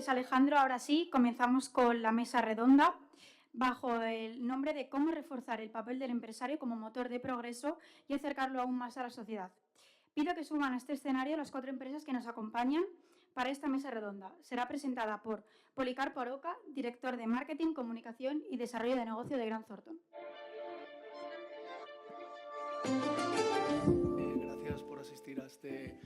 Gracias, Alejandro. Ahora sí, comenzamos con la mesa redonda bajo el nombre de cómo reforzar el papel del empresario como motor de progreso y acercarlo aún más a la sociedad. Pido que suban a este escenario las 4 empresas que nos acompañan para esta mesa redonda. Será presentada por Policarpo Aroca, director de Marketing, Comunicación y Desarrollo de Negocio de Grant Thornton. Gracias por asistir a este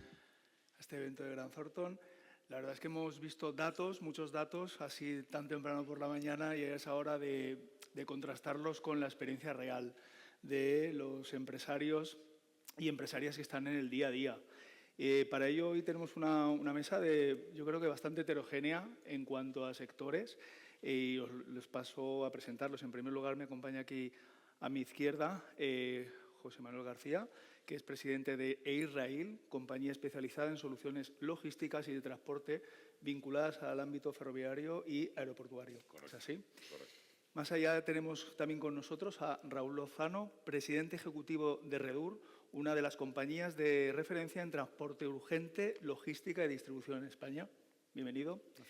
evento de Grant Thornton. La verdad es que hemos visto datos, muchos datos, así tan temprano por la mañana, y es hora de contrastarlos con la experiencia real de los empresarios y empresarias que están en el día a día. Para ello hoy tenemos una mesa yo creo que bastante heterogénea en cuanto a sectores, y les paso a presentarlos. En primer lugar, me acompaña aquí a mi izquierda José Manuel García, que es presidente de Air-Rail, compañía especializada en soluciones logísticas y de transporte vinculadas al ámbito ferroviario y aeroportuario. Correcto. ¿Es así? Correcto. Más allá tenemos también con nosotros a Raúl Lozano, presidente ejecutivo de Redur, una de las compañías de referencia en transporte urgente, logística y distribución en España. Bienvenido. Gracias.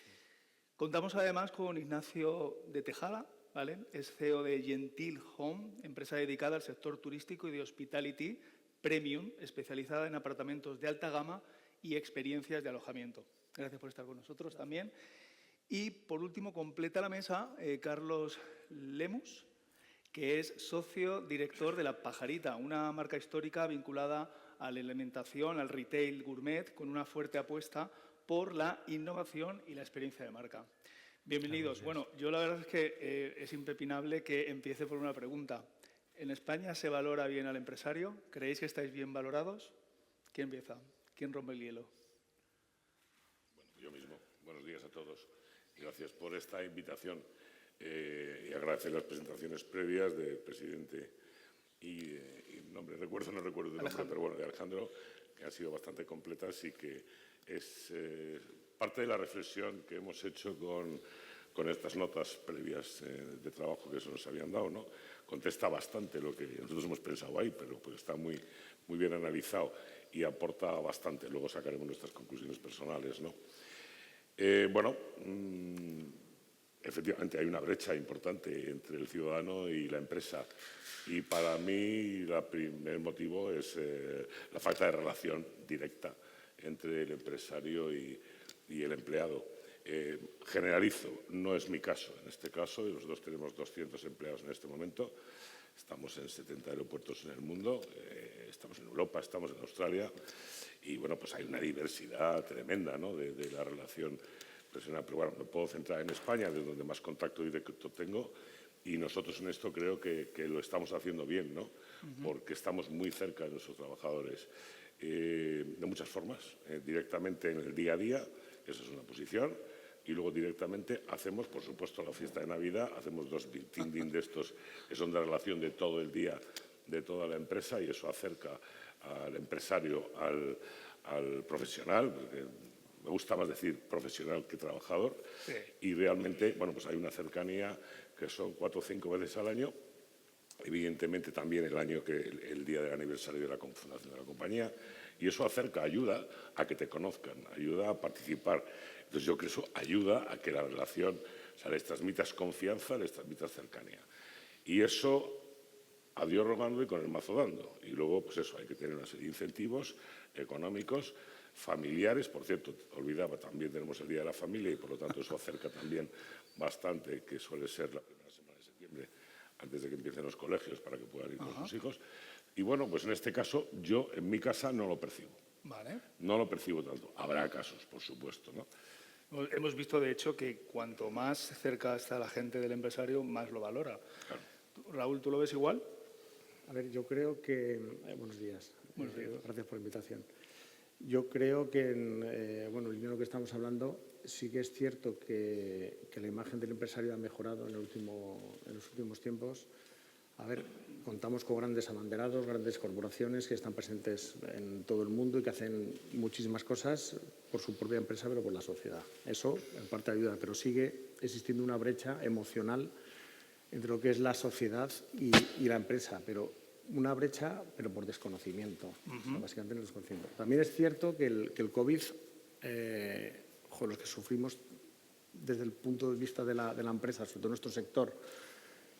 Contamos además con Ignacio de Tejada, ¿vale? Es CEO de Gentil Home, empresa dedicada al sector turístico y de hospitality premium, especializada en apartamentos de alta gama y experiencias de alojamiento. Gracias por estar con nosotros también. Y, por último, completa la mesa Carlos Lemus, que es socio director de La Pajarita, una marca histórica vinculada a la alimentación, al retail gourmet, con una fuerte apuesta por la innovación y la experiencia de marca. Bienvenidos. Bueno, yo la verdad es que es impepinable que empiece por una pregunta. ¿En España se valora bien al empresario? ¿Creéis que estáis bien valorados? ¿Quién empieza? ¿Quién rompe el hielo? Bueno, yo mismo. Buenos días a todos. Gracias por esta invitación y agradecer las presentaciones previas del presidente y nombre, no recuerdo el nombre, pero bueno, de Alejandro, que han sido bastante completas y que es parte de la reflexión que hemos hecho con estas notas previas de trabajo que se nos habían dado, ¿no? Contesta bastante lo que nosotros hemos pensado ahí, pero pues está muy bien analizado y aporta bastante. Luego sacaremos nuestras conclusiones personales, ¿no? Bueno, efectivamente hay una brecha importante entre el ciudadano y la empresa. Y para mí el primer motivo es la falta de relación directa entre el empresario y el empleado. Generalizo, no es mi caso. En este caso, nosotros tenemos 200 empleados en este momento. Estamos en 70 aeropuertos en el mundo, estamos en Europa, estamos en Australia y, bueno, pues hay una diversidad tremenda, ¿no?, de la relación personal. Pero, bueno, me puedo centrar en España, de donde más contacto directo tengo, y nosotros en esto creo que lo estamos haciendo bien, ¿no? Porque estamos muy cerca de nuestros trabajadores de muchas formas, directamente en el día a día, esa es una posición. Y luego directamente hacemos, por supuesto, la fiesta de Navidad, hacemos 2 team de estos que son de relación de todo el día, de toda la empresa, y eso acerca al empresario, al profesional, porque me gusta más decir profesional que trabajador, sí. Y realmente, bueno, pues hay una cercanía que son 4 o 5 veces al año. Evidentemente también el día del aniversario de la fundación de la compañía, y eso ayuda a que te conozcan, ayuda a participar. Entonces yo creo que eso ayuda a que la relación, o sea, les transmitas confianza, les transmitas cercanía. Y eso a Dios rogando y con el mazo dando. Y luego, pues eso, hay que tener una serie de incentivos económicos, familiares. Por cierto, olvidaba, también tenemos el Día de la Familia y por lo tanto eso acerca también bastante, que suele ser la primera semana de septiembre, antes de que empiecen los colegios, para que puedan ir con sus hijos. Y bueno, pues en este caso, yo en mi casa no lo percibo. Vale. No lo percibo tanto. Habrá casos, por supuesto, ¿no? Hemos visto, de hecho, que cuanto más cerca está la gente del empresario, más lo valora. Claro. Raúl, ¿tú lo ves igual? A ver, yo creo que... buenos días. Buenos días. Gracias por la invitación. Yo creo que, bueno, en lo que estamos hablando, sí que es cierto que la imagen del empresario ha mejorado en los últimos tiempos. A ver, contamos con grandes abanderados, grandes corporaciones que están presentes en todo el mundo y que hacen muchísimas cosas por su propia empresa, pero por la sociedad. Eso, en parte, ayuda, pero sigue existiendo una brecha emocional entre lo que es la sociedad y la empresa, pero una brecha, pero por desconocimiento, básicamente el desconocimiento. También es cierto que el COVID, los que sufrimos desde el punto de vista de la empresa, sobre todo nuestro sector,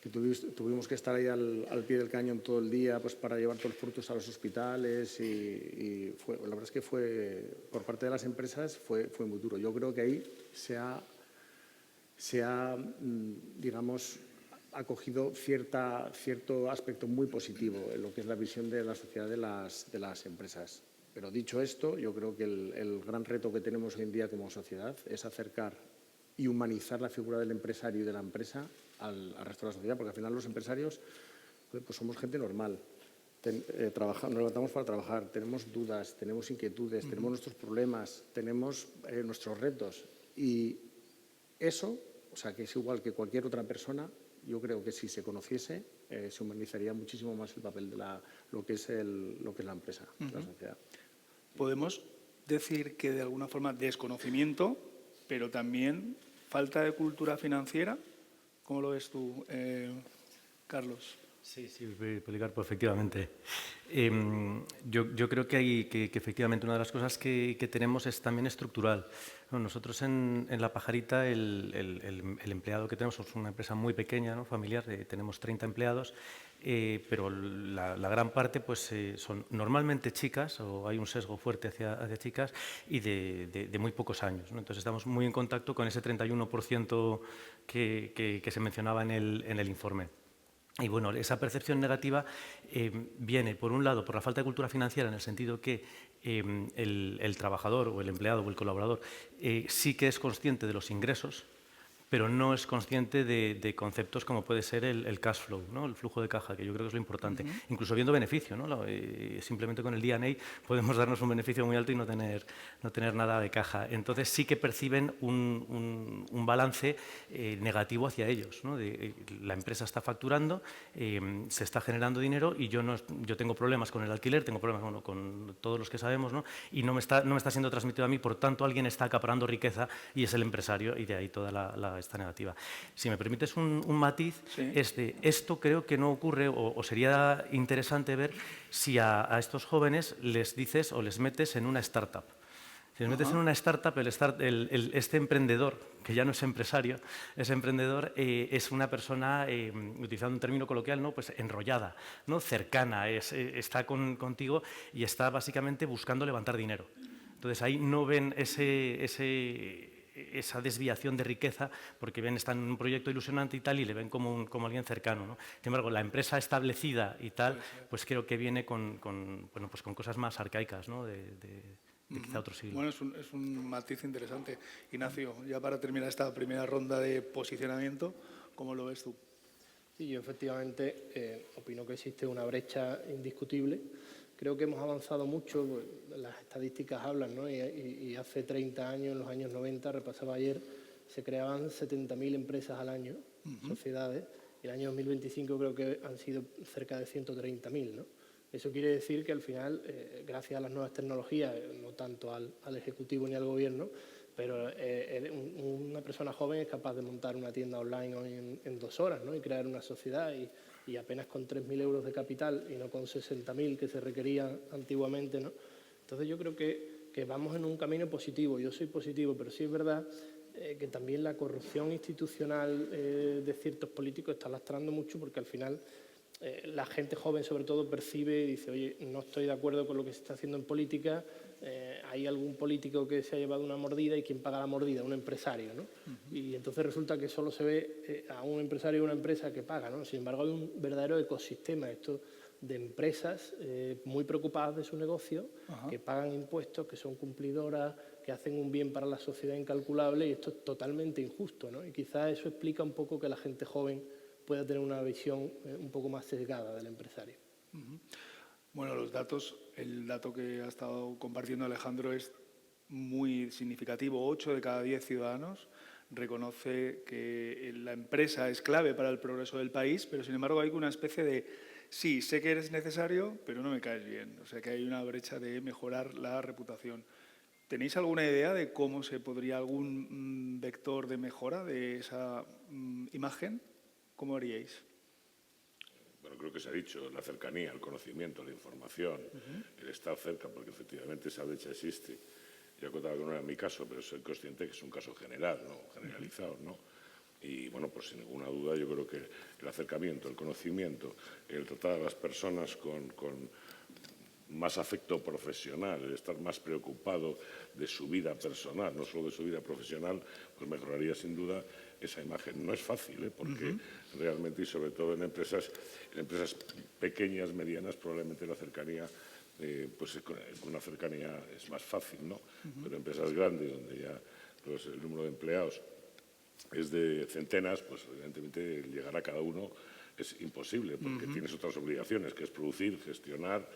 que tuvimos que estar ahí al pie del cañón todo el día pues, para llevar todos los productos a los hospitales la verdad es que por parte de las empresas fue muy duro. Yo creo que ahí se ha digamos, acogido cierto aspecto muy positivo en lo que es la visión de la sociedad de las empresas. Pero dicho esto, yo creo que el gran reto que tenemos hoy en día como sociedad es acercar y humanizar la figura del empresario y de la empresa al resto de la sociedad, porque al final los empresarios pues somos gente normal. Nos levantamos para trabajar, tenemos dudas, tenemos inquietudes, tenemos nuestros problemas, tenemos nuestros retos. Y eso, o sea, que es igual que cualquier otra persona, yo creo que si se conociese, se humanizaría muchísimo más el papel de lo que es la empresa, la sociedad. Podemos decir que de alguna forma desconocimiento, pero también falta de cultura financiera. ¿Cómo lo ves tú, Carlos? Sí, Policarpo, efectivamente. Yo creo que efectivamente una de las cosas que tenemos es también estructural. Bueno, nosotros en La Pajarita, el empleado que tenemos es una empresa muy pequeña, ¿no? Familiar, tenemos 30 empleados, pero la gran parte pues, son normalmente chicas, o hay un sesgo fuerte hacia chicas, y de muy pocos años, ¿no? Entonces estamos muy en contacto con ese 31% que se mencionaba en el informe. Y bueno, esa percepción negativa viene, por un lado, por la falta de cultura financiera, en el sentido que el trabajador o el empleado o el colaborador sí que es consciente de los ingresos, pero no es consciente de conceptos como puede ser el cash flow, ¿no? El flujo de caja, que yo creo que es lo importante. Incluso viendo beneficio, ¿no? Simplemente con el D&A podemos darnos un beneficio muy alto y no tener nada de caja. Entonces sí que perciben un balance negativo hacia ellos, ¿no? La empresa está facturando, se está generando dinero y yo tengo problemas con el alquiler, tengo problemas con todos los que sabemos, ¿no? Y no me está siendo transmitido a mí, por tanto alguien está acaparando riqueza y es el empresario, y de ahí toda esta negativa. Si me permites un matiz, Sí. esto creo que no ocurre, o sería interesante ver si a estos jóvenes les dices o les metes en una startup. Si les metes en una startup, este emprendedor, que ya no es empresario, es emprendedor, es una persona, utilizando un término coloquial, ¿no? Pues enrollada, ¿no? Cercana, está contigo y está básicamente buscando levantar dinero. Entonces ahí no ven esa desviación de riqueza, porque están en un proyecto ilusionante y tal, y le ven como alguien cercano, ¿no? Sin embargo, la empresa establecida y tal, pues creo que viene con cosas más arcaicas, ¿no? de quizá otro siglo. Bueno, es un matiz interesante. Ignacio, ya para terminar esta primera ronda de posicionamiento, ¿cómo lo ves tú? Sí, yo efectivamente opino que existe una brecha indiscutible. Creo que hemos avanzado mucho, pues, las estadísticas hablan, ¿no? Y hace 30 años, en los años 90, repasaba ayer, se creaban 70.000 empresas al año, sociedades, y el año 2025 creo que han sido cerca de 130.000, ¿no? Eso quiere decir que al final, gracias a las nuevas tecnologías, no tanto al Ejecutivo ni al Gobierno, pero una persona joven es capaz de montar una tienda online hoy en 2 horas, ¿no? Y crear una sociedad y apenas con 3.000 euros de capital y no con 60.000 que se requerían antiguamente, ¿no? Entonces yo creo que vamos en un camino positivo. Yo soy positivo, pero sí es verdad que también la corrupción institucional de ciertos políticos está lastrando mucho, porque al final la gente joven sobre todo percibe y dice, oye, no estoy de acuerdo con lo que se está haciendo en política, hay algún político que se ha llevado una mordida y ¿quién paga la mordida? Un empresario, ¿no? Y entonces resulta que solo se ve a un empresario y una empresa que paga, ¿no? Sin embargo, hay un verdadero ecosistema de empresas muy preocupadas de su negocio, que pagan impuestos, que son cumplidoras, que hacen un bien para la sociedad incalculable, y esto es totalmente injusto, ¿no? Y quizás eso explica un poco que la gente joven pueda tener una visión un poco más sesgada del empresario. Bueno, los datos, el dato que ha estado compartiendo Alejandro es muy significativo. 8 de cada 10 ciudadanos reconoce que la empresa es clave para el progreso del país, pero sin embargo hay una especie de, sí, sé que eres necesario, pero no me caes bien. O sea que hay una brecha de mejorar la reputación. ¿Tenéis alguna idea de cómo se podría, algún vector de mejora de esa imagen? ¿Cómo haríais? Bueno, creo que se ha dicho, la cercanía, el conocimiento, la información, el estar cerca, porque efectivamente esa brecha existe. Yo acotaba que no era mi caso, pero soy consciente que es un caso general, ¿no? Generalizado, ¿no? Y, bueno, pues sin ninguna duda yo creo que el acercamiento, el conocimiento, el tratar a las personas con más afecto profesional, el estar más preocupado de su vida personal, no solo de su vida profesional, pues mejoraría sin duda esa imagen. No es fácil, porque realmente, y sobre todo en empresas pequeñas, medianas, probablemente la cercanía, pues con una cercanía es más fácil, ¿no? Pero empresas grandes, donde ya el número de empleados es de centenas, pues evidentemente llegar a cada uno es imposible, porque tienes otras obligaciones, que es producir, gestionar,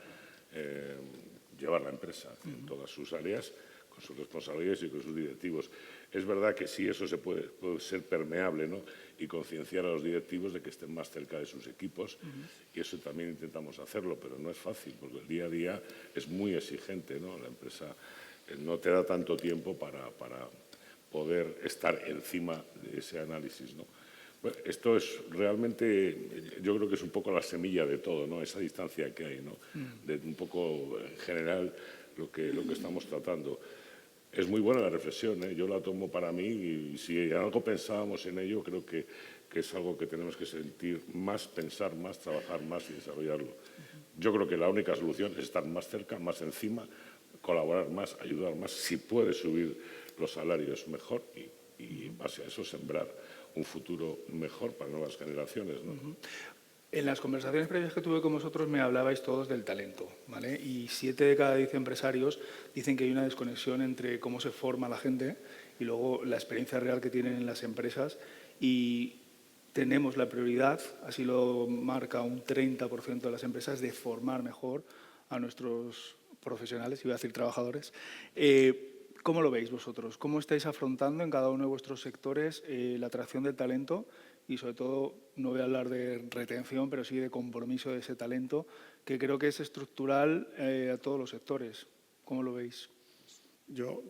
llevar la empresa en todas sus áreas, con sus responsabilidades y con sus directivos. Es verdad que sí, eso puede ser permeable, ¿no? Y concienciar a los directivos de que estén más cerca de sus equipos, y eso también intentamos hacerlo, pero no es fácil, porque el día a día es muy exigente, ¿no? La empresa no te da tanto tiempo para poder estar encima de ese análisis, ¿no? Bueno, esto es realmente, yo creo que es un poco la semilla de todo, ¿no? Esa distancia que hay, ¿no? De un poco en general lo que estamos tratando. Es muy buena la reflexión, ¿eh? Yo la tomo para mí, y si en algo pensábamos en ello, creo que es algo que tenemos que sentir más, pensar más, trabajar más y desarrollarlo. Yo creo que la única solución es estar más cerca, más encima, colaborar más, ayudar más. Si puede subir los salarios, mejor, y en base a eso sembrar un futuro mejor para nuevas generaciones, ¿no? En las conversaciones previas que tuve con vosotros me hablabais todos del talento, ¿vale? Y 7 de cada 10 empresarios dicen que hay una desconexión entre cómo se forma la gente y luego la experiencia real que tienen en las empresas. Y tenemos la prioridad, así lo marca un 30% de las empresas, de formar mejor a nuestros profesionales, iba a decir trabajadores. ¿Cómo lo veis vosotros? ¿Cómo estáis afrontando en cada uno de vuestros sectores la atracción del talento? Y sobre todo, no voy a hablar de retención, pero sí de compromiso de ese talento, que creo que es estructural a todos los sectores. ¿Cómo lo veis? Yo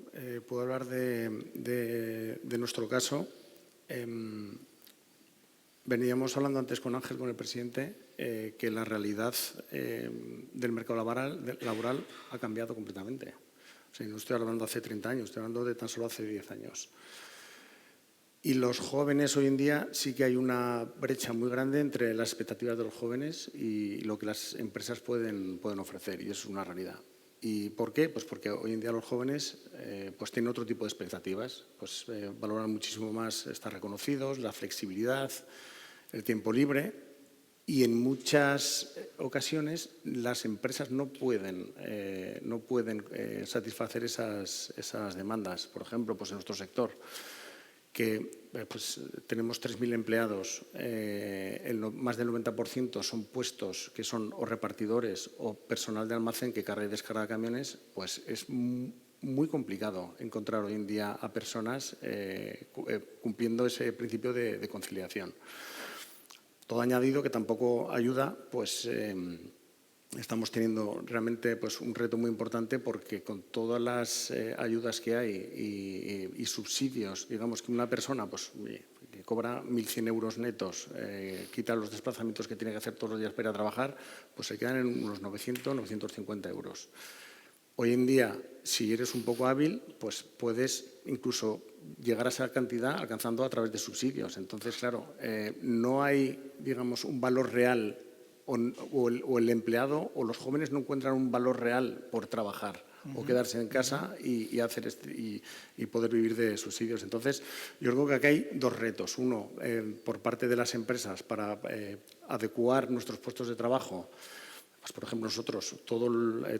puedo hablar de nuestro caso. Veníamos hablando antes con Ángel, con el presidente, que la realidad del mercado laboral ha cambiado completamente. O sea, no estoy hablando hace 30 años, estoy hablando de tan solo hace 10 años. Y los jóvenes hoy en día sí que hay una brecha muy grande entre las expectativas de los jóvenes y lo que las empresas pueden ofrecer, y es una realidad. ¿Y por qué? Pues porque hoy en día los jóvenes pues tienen otro tipo de expectativas, pues valoran muchísimo más estar reconocidos, la flexibilidad, el tiempo libre, y en muchas ocasiones las empresas no pueden satisfacer esas demandas. Por ejemplo, pues en nuestro sector, que pues, tenemos 3.000 empleados, más del 90% son puestos que son o repartidores o personal de almacén que carga y descarga camiones, pues es muy complicado encontrar hoy en día a personas cumpliendo ese principio de conciliación. Todo añadido que tampoco ayuda, pues estamos teniendo realmente pues, un reto muy importante, porque con todas las ayudas que hay y subsidios, digamos que una persona pues, que cobra 1.100 euros netos, quita los desplazamientos que tiene que hacer todos los días para ir a trabajar, pues se quedan en unos 900, 950 euros. Hoy en día, si eres un poco hábil, pues puedes incluso llegar a esa cantidad alcanzando a través de subsidios. Entonces, claro, no hay, digamos, un valor real, o el empleado o los jóvenes no encuentran un valor real por trabajar o quedarse en casa y poder vivir de subsidios. Entonces, yo creo que aquí hay dos retos. Uno, por parte de las empresas para adecuar nuestros puestos de trabajo. Pues, por ejemplo, nosotros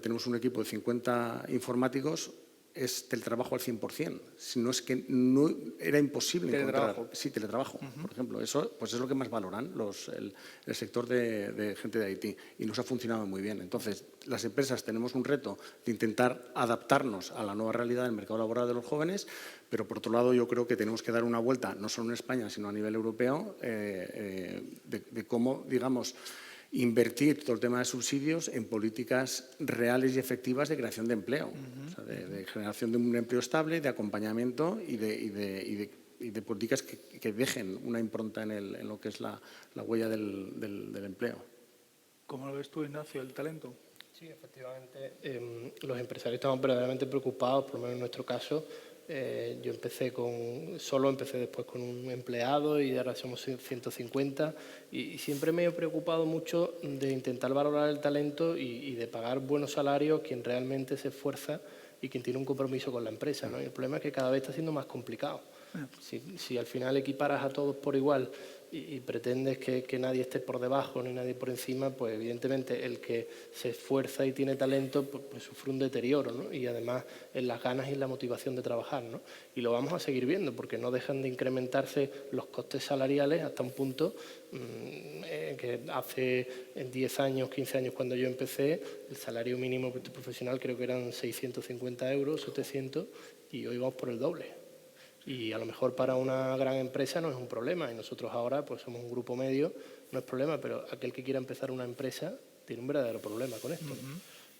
tenemos un equipo de 50 informáticos, es teletrabajo al 100%. Si no es que no era imposible encontrar. Sí, teletrabajo, por ejemplo. Eso pues es lo que más valoran el sector de gente de IT, y nos ha funcionado muy bien. Entonces, las empresas tenemos un reto de intentar adaptarnos a la nueva realidad del mercado laboral de los jóvenes, pero por otro lado yo creo que tenemos que dar una vuelta, no solo en España, sino a nivel europeo, de cómo, digamos, invertir todo el tema de subsidios en políticas reales y efectivas de creación de empleo, o sea, de generación de un empleo estable, de acompañamiento y de políticas que dejen una impronta en lo que es la huella del empleo. ¿Cómo lo ves tú, Ignacio, el talento? Sí, efectivamente, los empresarios estamos verdaderamente preocupados, por lo menos en nuestro caso. Yo solo empecé después con un empleado y ahora somos 150 y siempre me he preocupado mucho de intentar valorar el talento y de pagar buenos salarios a quien realmente se esfuerza y quien tiene un compromiso con la empresa, ¿no? Y el problema es que cada vez está siendo más complicado. Si al final equiparas a todos por igual y pretendes que nadie esté por debajo ni nadie por encima, pues evidentemente el que se esfuerza y tiene talento pues sufre un deterioro, ¿no? Y además en las ganas y en la motivación de trabajar, ¿no? Y lo vamos a seguir viendo porque no dejan de incrementarse los costes salariales hasta un punto que hace 10 años, 15 años cuando yo empecé, el salario mínimo profesional creo que eran 650 euros, 700, y hoy vamos por el doble. Y a lo mejor para una gran empresa no es un problema, y nosotros ahora pues somos un grupo medio, no es problema, pero aquel que quiera empezar una empresa tiene un verdadero problema con esto.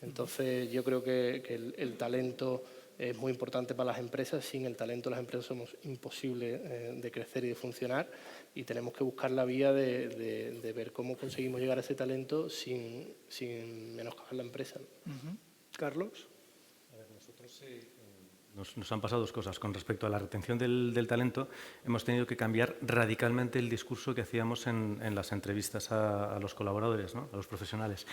Entonces yo creo que el talento es muy importante para las empresas. Sin el talento las empresas somos imposibles de crecer y de funcionar, y tenemos que buscar la vía de ver cómo conseguimos llegar a ese talento sin menoscabar la empresa. Carlos. Nos han pasado dos cosas. Con respecto a la retención del talento, hemos tenido que cambiar radicalmente el discurso que hacíamos en las entrevistas a los colaboradores, ¿no? A los profesionales.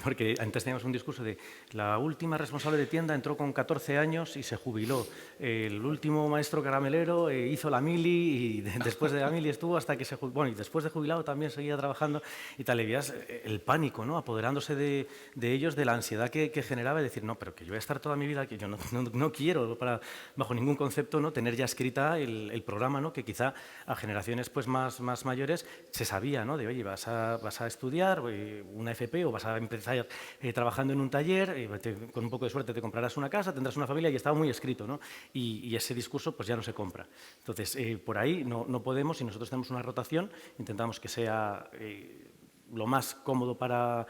Porque antes teníamos un discurso de la última responsable de tienda entró con 14 años y se jubiló. El último maestro caramelero hizo la mili y después de la mili estuvo hasta que se jubiló. Bueno, y después de jubilado también seguía trabajando y tal. Y veías el pánico, ¿no? Apoderándose de ellos, de la ansiedad que generaba, de decir, no, pero que yo voy a estar toda mi vida, que yo no quiero, bajo ningún concepto, ¿no? Tener ya escrita el programa, ¿no? Que quizá a generaciones pues, más mayores se sabía, ¿no? De, oye, vas a estudiar una FP o vas a empezar trabajando en un taller, con un poco de suerte te comprarás una casa, tendrás una familia, y estaba muy escrito, ¿no? Y ese discurso pues ya no se compra. Entonces, por ahí no podemos, y nosotros tenemos una rotación, intentamos que sea lo más cómodo para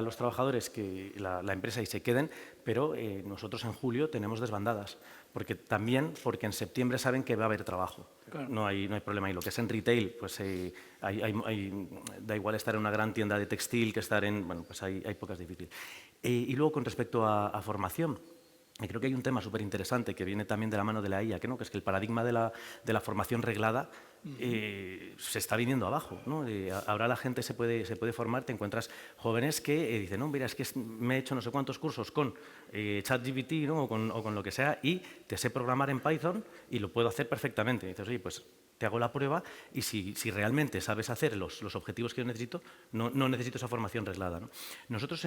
los trabajadores que la empresa y se queden, pero nosotros en julio tenemos desbandadas, porque en septiembre saben que va a haber trabajo. Claro. No hay problema. Y lo que es en retail, pues da igual estar en una gran tienda de textil que estar en... Bueno, pues hay pocas difíciles. Y luego, con respecto a formación, creo que hay un tema súper interesante que viene también de la mano de la IA, que es que el paradigma de la formación reglada se está viniendo abajo, ¿no? Ahora la gente se puede formar, te encuentras jóvenes que dicen, no, mira, es que me he hecho no sé cuántos cursos con ChatGPT, ¿no? o con lo que sea, y te sé programar en Python y lo puedo hacer perfectamente. Y dices, oye, pues te hago la prueba y si realmente sabes hacer los objetivos que yo necesito, no necesito esa formación reglada, ¿no? Nosotros,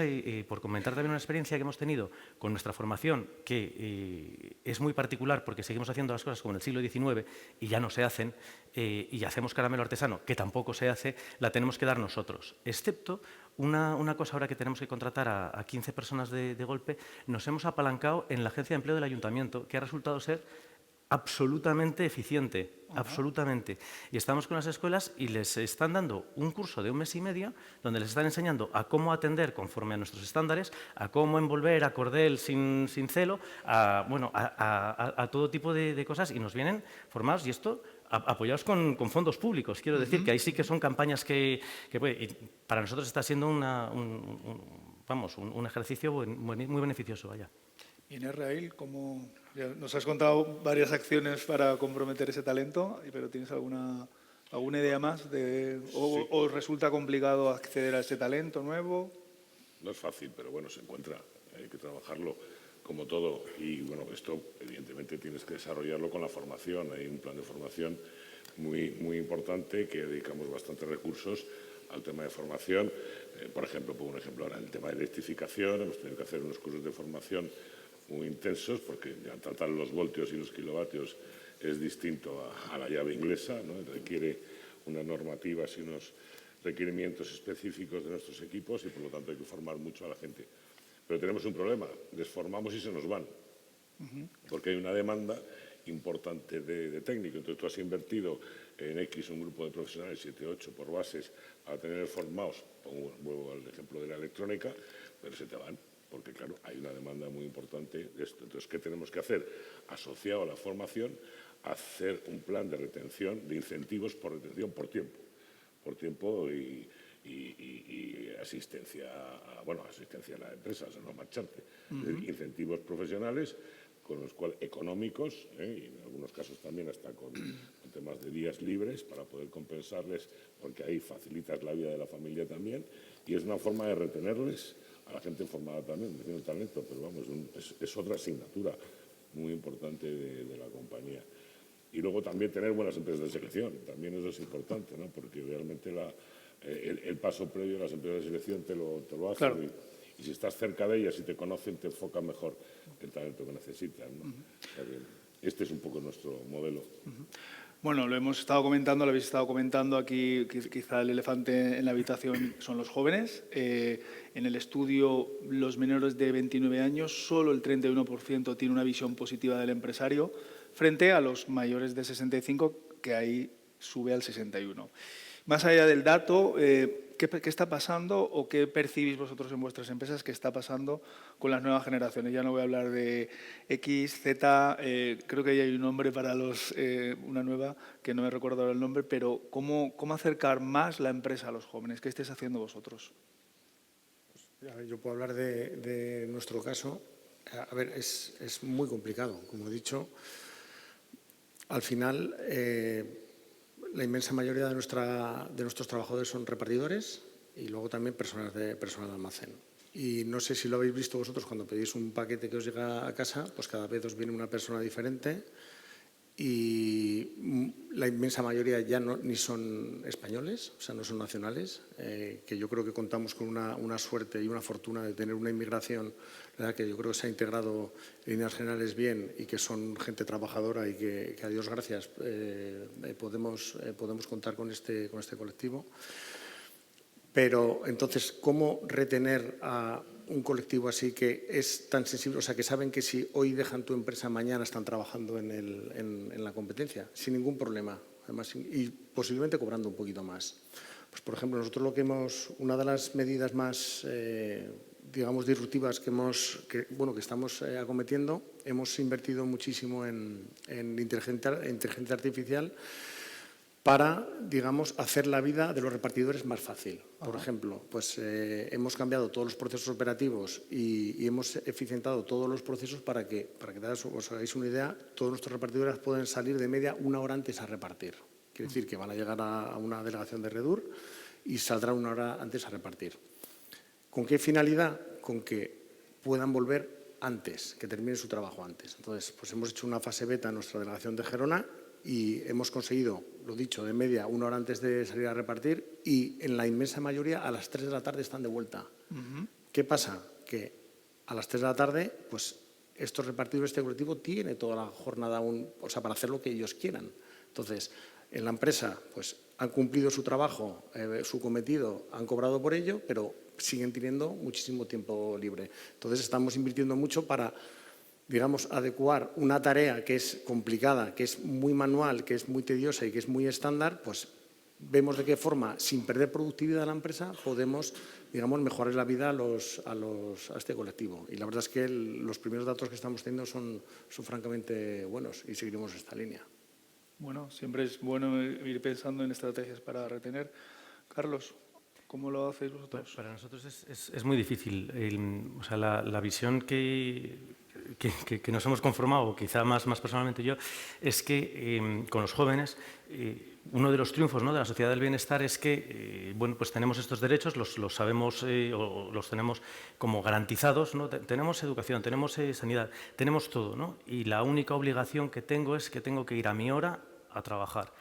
por comentar también una experiencia que hemos tenido con nuestra formación, que es muy particular porque seguimos haciendo las cosas como en el siglo XIX y ya no se hacen, y hacemos caramelo artesano, que tampoco se hace, la tenemos que dar nosotros. Excepto una cosa ahora que tenemos que contratar a 15 personas de golpe, nos hemos apalancado en la agencia de empleo del ayuntamiento, que ha resultado ser absolutamente eficiente, absolutamente. Y estamos con las escuelas y les están dando un curso de 1 mes y medio donde les están enseñando a cómo atender conforme a nuestros estándares, a cómo envolver a cordel sin celo, a todo tipo de cosas, y nos vienen formados, y esto apoyados con fondos públicos. Quiero decir que ahí sí que son campañas que y para nosotros está siendo un ejercicio muy beneficioso. Vaya. Y en Israel, nos has contado varias acciones para comprometer ese talento, pero ¿tienes alguna idea más? ¿O resulta complicado acceder a ese talento nuevo? No es fácil, pero bueno, se encuentra. Hay que trabajarlo como todo. Y bueno, esto evidentemente tienes que desarrollarlo con la formación. Hay un plan de formación muy importante que dedicamos bastantes recursos al tema de formación. Por ejemplo, pongo un ejemplo ahora, el tema de electrificación. Hemos tenido que hacer unos cursos de formación muy intensos, porque ya tratar los voltios y los kilovatios es distinto a la llave inglesa, ¿no? Requiere unas normativas y unos requerimientos específicos de nuestros equipos, y por lo tanto hay que formar mucho a la gente. Pero tenemos un problema, les formamos y se nos van, porque hay una demanda importante de técnico. Entonces tú has invertido en X un grupo de profesionales, 7, 8 por bases, para tener formados, vuelvo al ejemplo de la electrónica, pero se te van. Porque, claro, hay una demanda muy importante de esto. Entonces, ¿qué tenemos que hacer? Asociado a la formación, hacer un plan de retención, de incentivos por retención por tiempo. Por tiempo y y asistencia a la empresa, o sea, no marcharte. Es decir, incentivos profesionales con los cuales económicos, y en algunos casos también hasta con temas de días libres para poder compensarles, porque ahí facilitas la vida de la familia también, y es una forma de retenerles a la gente formada también, tiene talento, pero vamos, es otra asignatura muy importante de la compañía. Y luego también tener buenas empresas de selección, también eso es importante, ¿no? Porque realmente el paso previo a las empresas de selección te lo hacen. Claro. Y si estás cerca de ellas y te conocen, te enfocan mejor el talento que necesitan, ¿no? O sea que este es un poco nuestro modelo. Bueno, lo hemos estado comentando, lo habéis estado comentando aquí, quizá el elefante en la habitación son los jóvenes. En el estudio, los menores de 29 años, solo el 31% tiene una visión positiva del empresario, frente a los mayores de 65, que ahí sube al 61%. Más allá del dato, ¿qué está pasando o qué percibís vosotros en vuestras empresas que está pasando con las nuevas generaciones? Ya no voy a hablar de X, Z, creo que ya hay un nombre para una nueva, que no me recuerdo ahora el nombre, pero ¿cómo acercar más la empresa a los jóvenes? ¿Qué estáis haciendo vosotros? A ver, yo puedo hablar de nuestro caso. A ver, es muy complicado, como he dicho. Al final, la inmensa mayoría de nuestros trabajadores son repartidores y luego también personal de almacén. Y no sé si lo habéis visto vosotros cuando pedís un paquete que os llega a casa, pues cada vez os viene una persona diferente y la inmensa mayoría ya ni son españoles, o sea, no son nacionales, que yo creo que contamos con una suerte y una fortuna de tener una inmigración, ¿verdad?, que yo creo que se ha integrado en líneas generales bien y que son gente trabajadora y que a Dios gracias podemos contar con este colectivo. Pero entonces, ¿cómo retener a un colectivo así que es tan sensible? O sea, que saben que si hoy dejan tu empresa, mañana están trabajando en la competencia, sin ningún problema, además, y posiblemente cobrando un poquito más. Pues, por ejemplo, nosotros una de las medidas más, digamos, disruptivas que estamos acometiendo, hemos invertido muchísimo en inteligencia artificial para, digamos, hacer la vida de los repartidores más fácil. Por ejemplo, pues hemos cambiado todos los procesos operativos y hemos eficientado todos los procesos para que os hagáis una idea, todos nuestros repartidores pueden salir de media 1 hora antes a repartir. Quiere decir que van a llegar a una delegación de Redur y saldrán 1 hora antes a repartir. ¿Con qué finalidad? Con que puedan volver antes, que terminen su trabajo antes. Entonces, pues hemos hecho una fase beta en nuestra delegación de Gerona y hemos conseguido, lo dicho, de media 1 hora antes de salir a repartir y en la inmensa mayoría a las 3 de la tarde están de vuelta. ¿Qué pasa? Que a las 3 de la tarde, pues estos repartidores, este colectivo tiene toda la jornada para hacer lo que ellos quieran. Entonces, en la empresa, pues han cumplido su trabajo, su cometido, han cobrado por ello, pero siguen teniendo muchísimo tiempo libre. Entonces, estamos invirtiendo mucho para, digamos, adecuar una tarea que es complicada, que es muy manual, que es muy tediosa y que es muy estándar, pues vemos de qué forma, sin perder productividad de la empresa, podemos, digamos, mejorar la vida a este colectivo. Y la verdad es que los primeros datos que estamos teniendo son francamente buenos y seguiremos esta línea. Bueno, siempre es bueno ir pensando en estrategias para retener. Carlos, ¿cómo lo hacéis vosotros? Para nosotros es muy difícil. O sea, la visión que nos hemos conformado, quizá más personalmente yo, es que con los jóvenes uno de los triunfos, ¿no?, de la sociedad del bienestar es que pues tenemos estos derechos, los sabemos o los tenemos como garantizados, ¿no? Tenemos educación, tenemos sanidad, tenemos todo, ¿no? Y la única obligación que tengo es que tengo que ir a mi hora a trabajar.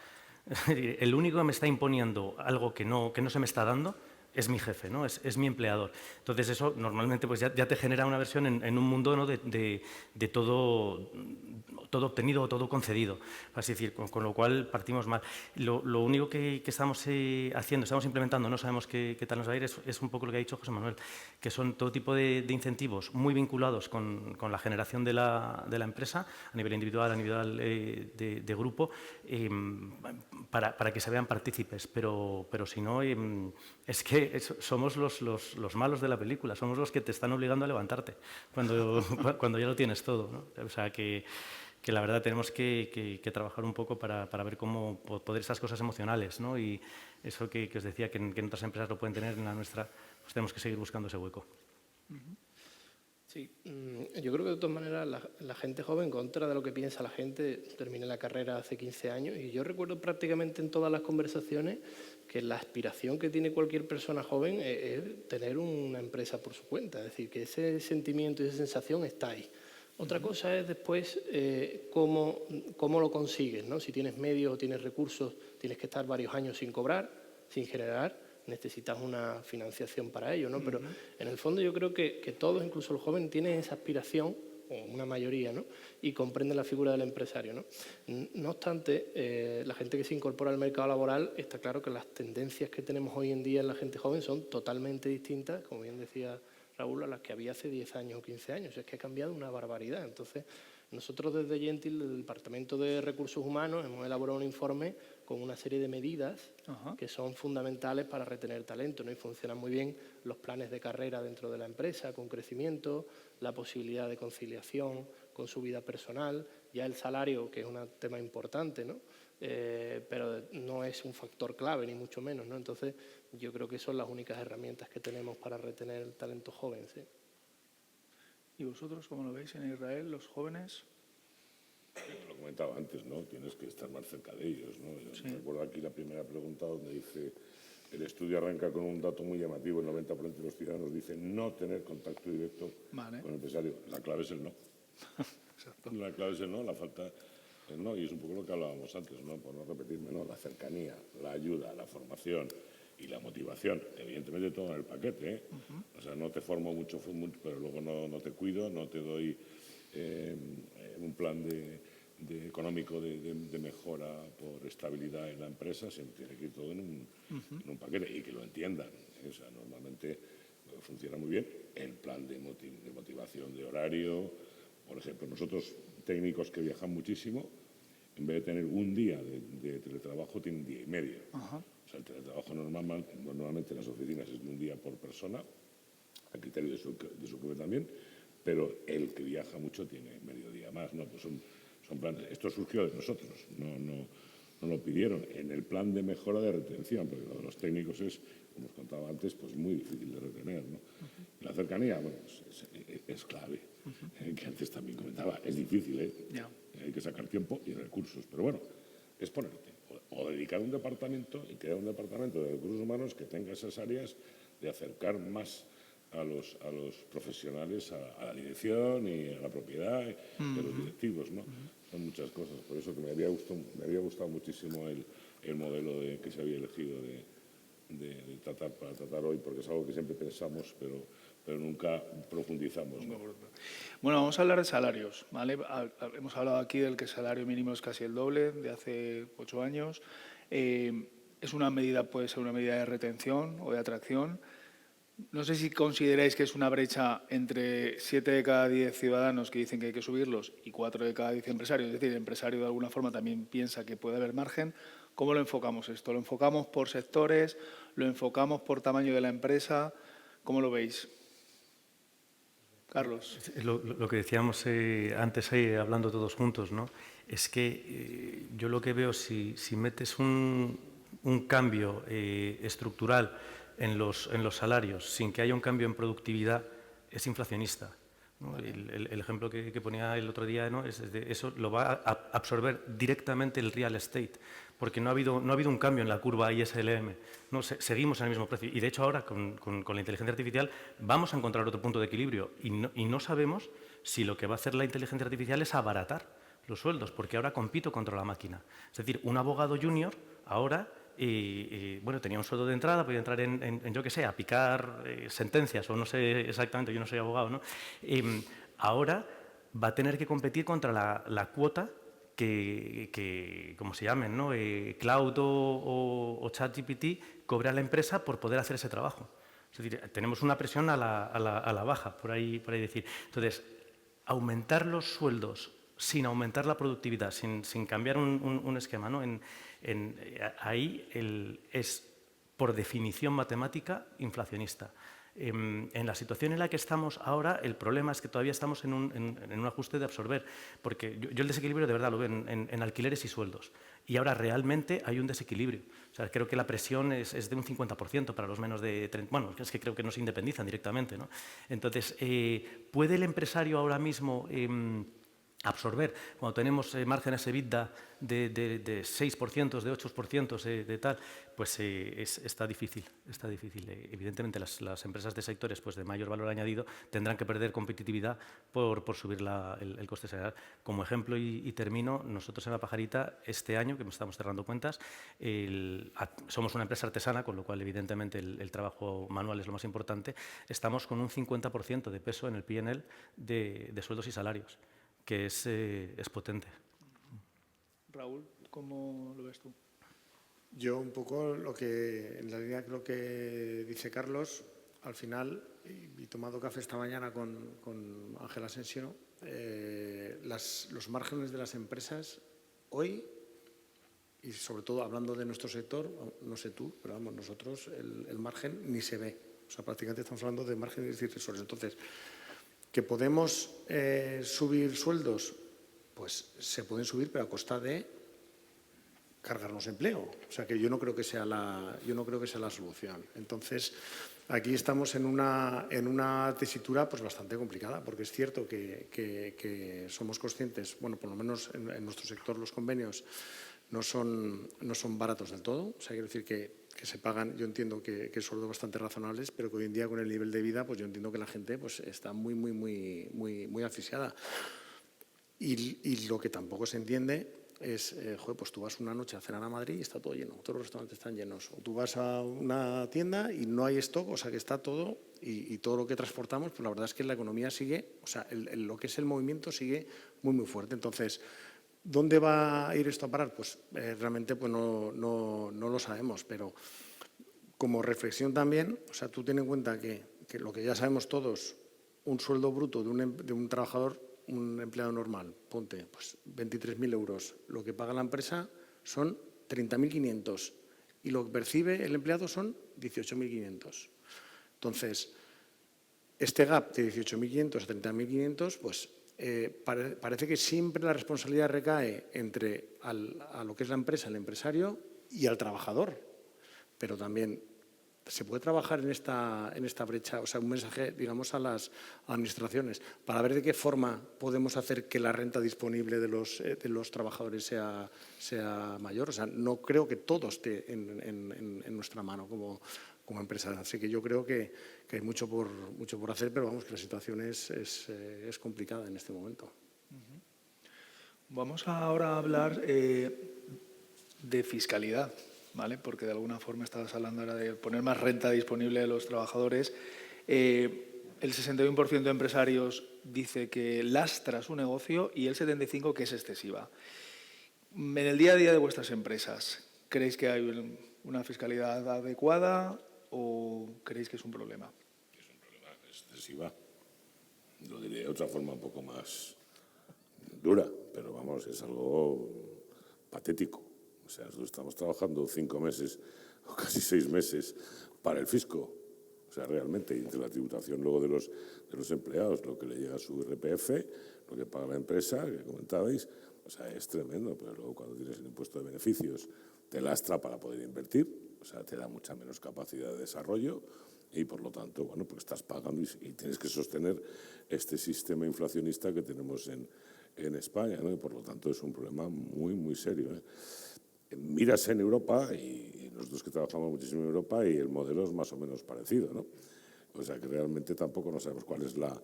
El único que me está imponiendo algo que no se me está dando es mi jefe, ¿no? Es mi empleador. Entonces eso normalmente pues ya te genera una versión en un mundo, ¿no?, de todo obtenido o todo concedido, así decir, con lo cual partimos mal. Lo único que estamos haciendo, estamos implementando, no sabemos qué tal nos va a ir, es un poco lo que ha dicho José Manuel, que son todo tipo de incentivos muy vinculados con la generación de la empresa, a nivel individual, de grupo, para que se vean partícipes, pero si no, es que somos los malos de la película, somos los que te están obligando a levantarte cuando ya lo tienes todo, ¿no? O sea, que la verdad tenemos que trabajar un poco para ver cómo poder esas cosas emocionales, ¿no? Y Eso que os decía que en otras empresas lo pueden tener, en la nuestra pues tenemos que seguir buscando ese hueco. Sí, yo creo que de todas maneras la gente joven, en contra de lo que piensa la gente, terminé la carrera hace 15 años y yo recuerdo prácticamente en todas las conversaciones que la aspiración que tiene cualquier persona joven es tener una empresa por su cuenta, es decir, que ese sentimiento y esa sensación está ahí. Otra cosa es después cómo lo consigues, ¿no? Si tienes medios o tienes recursos, tienes que estar varios años sin cobrar, sin generar, necesitas una financiación para ello, ¿no? Pero en el fondo yo creo que todos, incluso los jóvenes, tienen esa aspiración, o una mayoría, ¿no? Y comprenden la figura del empresario, ¿no? No obstante, la gente que se incorpora al mercado laboral, está claro que las tendencias que tenemos hoy en día en la gente joven son totalmente distintas, como bien decía Raúl, a las que había hace 10 años o 15 años. Es que ha cambiado una barbaridad. Entonces, nosotros desde Gentil, del Departamento de Recursos Humanos, hemos elaborado un informe con una serie de medidas que son fundamentales para retener talento, ¿no? Y funcionan muy bien los planes de carrera dentro de la empresa, con crecimiento, la posibilidad de conciliación con su vida personal, ya el salario, que es un tema importante, ¿no? Pero no es un factor clave, ni mucho menos, ¿no? Entonces, yo creo que son las únicas herramientas que tenemos para retener el talento joven, ¿sí? ¿Y vosotros cómo lo veis en Israel, los jóvenes? Lo comentaba antes, ¿no? Tienes que estar más cerca de ellos, ¿no? Yo recuerdo aquí la primera pregunta donde dice, el estudio arranca con un dato muy llamativo, el 90% de los ciudadanos dicen no tener contacto directo con el empresario. La clave es el no. Exacto. La clave es el no, la falta el no, y es un poco lo que hablábamos antes, ¿no? Por no repetirme, ¿no? La cercanía, la ayuda, la formación y la motivación, evidentemente todo en el paquete, ¿eh? O sea, no te formo mucho, pero luego no te cuido, no te doy un plan económico de mejora por estabilidad en la empresa, siempre tiene que ir todo en un paquete y que lo entiendan. O sea, normalmente funciona muy bien el plan de motivación de horario. Por ejemplo, nosotros técnicos que viajan muchísimo, en vez de tener un día de teletrabajo, tienen 1 día y medio. O sea, el teletrabajo normalmente en las oficinas es de 1 día por persona, a criterio de su jefe también, pero el que viaja mucho tiene medio día más, ¿no? Pues son planes. Esto surgió de nosotros, no lo pidieron. En el plan de mejora de retención, porque lo de los técnicos es, como os contaba antes, pues muy difícil de retener, ¿no? La cercanía, bueno, es clave. Que antes también comentaba, es difícil, ¿eh? Hay que sacar tiempo y recursos, pero bueno, es ponerte. O dedicar un departamento y crear un departamento de recursos humanos que tenga esas áreas de acercar más a los profesionales a la dirección y a la propiedad y a los directivos, ¿no? Son muchas cosas. Por eso que me había gustado muchísimo el modelo que se había elegido para tratar hoy, porque es algo que siempre pensamos, pero nunca profundizamos, ¿no? Bueno, vamos a hablar de salarios, ¿vale? Hemos hablado aquí del que el salario mínimo es casi el doble de hace 8 años. Es una medida, puede ser una medida de retención o de atracción. No sé si consideráis que es una brecha entre 7 de cada 10 ciudadanos que dicen que hay que subirlos y 4 de cada 10 empresarios. Es decir, el empresario de alguna forma también piensa que puede haber margen. ¿Cómo lo enfocamos esto? ¿Lo enfocamos por sectores? ¿Lo enfocamos por tamaño de la empresa? ¿Cómo lo veis? Carlos. Lo que decíamos antes hablando todos juntos, ¿no? Es que yo lo que veo, si metes un cambio estructural en los salarios sin que haya un cambio en productividad, es inflacionista, ¿no? El ejemplo que ponía el otro día, ¿no? Eso lo va a absorber directamente el real estate, porque no ha habido un cambio en la curva ISLM, ¿no? Seguimos en el mismo precio. Y de hecho ahora con la inteligencia artificial vamos a encontrar otro punto de equilibrio y no sabemos si lo que va a hacer la inteligencia artificial es abaratar los sueldos, porque ahora compito contra la máquina. Es decir, un abogado junior ahora bueno, tenía un sueldo de entrada, podía entrar en yo qué sé, a picar sentencias, o no sé exactamente, yo no soy abogado, ¿no? Ahora va a tener que competir contra la cuota que como se llamen, ¿no? Cloud o ChatGPT cobra la empresa por poder hacer ese trabajo. Es decir, tenemos una presión a la baja, por ahí decir. Entonces, aumentar los sueldos sin aumentar la productividad, sin cambiar un esquema, ¿no? Ahí es por definición matemática, inflacionista. En la situación en la que estamos ahora, el problema es que todavía estamos en un ajuste de absorber, porque yo el desequilibrio de verdad lo veo en alquileres y sueldos. Y ahora realmente hay un desequilibrio. O sea, creo que la presión es de un 50% para los menos de 30. Bueno, es que creo que no se independizan directamente, ¿no? Entonces, ¿puede el empresario ahora mismo absorber, cuando tenemos márgenes EBITDA de 6%, de 8%, de tal, pues está difícil, está difícil. Evidentemente, las empresas de sectores pues, de mayor valor añadido tendrán que perder competitividad por subir el coste salarial. Como ejemplo, y termino, nosotros en La Pajarita, este año, que estamos cerrando cuentas, somos una empresa artesana, con lo cual, evidentemente, el trabajo manual es lo más importante. Estamos con un 50% de peso en el P&L de sueldos y salarios, que es potente. Raúl, ¿cómo lo ves tú? Yo un poco en la línea de lo que dice Carlos, al final, y tomado café esta mañana con Ángel Asensio, los márgenes de las empresas hoy, y sobre todo hablando de nuestro sector, no sé tú, pero vamos, nosotros el margen ni se ve. O sea, prácticamente estamos hablando de márgenes irrisorios. Entonces, ¿que podemos subir sueldos? Pues se pueden subir, pero a costa de cargarnos empleo. O sea, que yo no creo que sea la solución. Entonces, aquí estamos en una tesitura pues bastante complicada, porque es cierto que somos conscientes, bueno, por lo menos en nuestro sector los convenios no son baratos del todo. O sea, quiero decir que se pagan, yo entiendo que sueldos bastante razonables, pero que hoy en día con el nivel de vida, pues yo entiendo que la gente pues está muy asfixiada. Y lo que tampoco se entiende es, pues tú vas una noche a cenar a Madrid y está todo lleno, todos los restaurantes están llenos. O tú vas a una tienda y no hay stock, o sea que está todo, y todo lo que transportamos, pues la verdad es que la economía sigue, o sea, lo que es el movimiento sigue muy fuerte. Entonces, ¿dónde va a ir esto a parar? Pues realmente pues no lo sabemos, pero como reflexión también, o sea, tú ten en cuenta que lo que ya sabemos todos, un sueldo bruto de un trabajador, un empleado normal, ponte, pues 23.000 euros. Lo que paga la empresa son 30.500 y lo que percibe el empleado son 18.500. Entonces, este gap de 18.500 a 30.500, pues parece que siempre la responsabilidad recae a lo que es la empresa, el empresario y al trabajador. Pero también se puede trabajar en esta brecha, o sea, un mensaje, digamos, a las administraciones para ver de qué forma podemos hacer que la renta disponible de los trabajadores sea mayor. O sea, no creo que todo esté en nuestra mano como empresa. Así que yo creo que hay mucho por hacer, pero vamos, que la situación es complicada en este momento. Vamos ahora a hablar de fiscalidad, ¿vale? Porque de alguna forma estabas hablando ahora de poner más renta disponible a los trabajadores. El 61% de empresarios dice que lastra su negocio y el 75% que es excesiva. En el día a día de vuestras empresas, ¿creéis que hay una fiscalidad adecuada o creéis que es un problema? Es un problema excesiva. Lo diré de otra forma un poco más dura, pero vamos, es algo patético. O sea, nosotros estamos trabajando 5 meses o casi 6 meses para el fisco. O sea, realmente, entre la tributación luego de los empleados, lo que le llega a su IRPF, lo que paga la empresa, que comentabais, o sea, es tremendo. Pero luego cuando tienes el impuesto de beneficios, te lastra para poder invertir, o sea, te da mucha menos capacidad de desarrollo y, por lo tanto, bueno, pues estás pagando y tienes que sostener este sistema inflacionista que tenemos en España, ¿no? Y, por lo tanto, es un problema muy serio, ¿eh? Miras en Europa, y nosotros que trabajamos muchísimo en Europa, y el modelo es más o menos parecido, ¿no? O sea, que realmente tampoco no sabemos cuál es la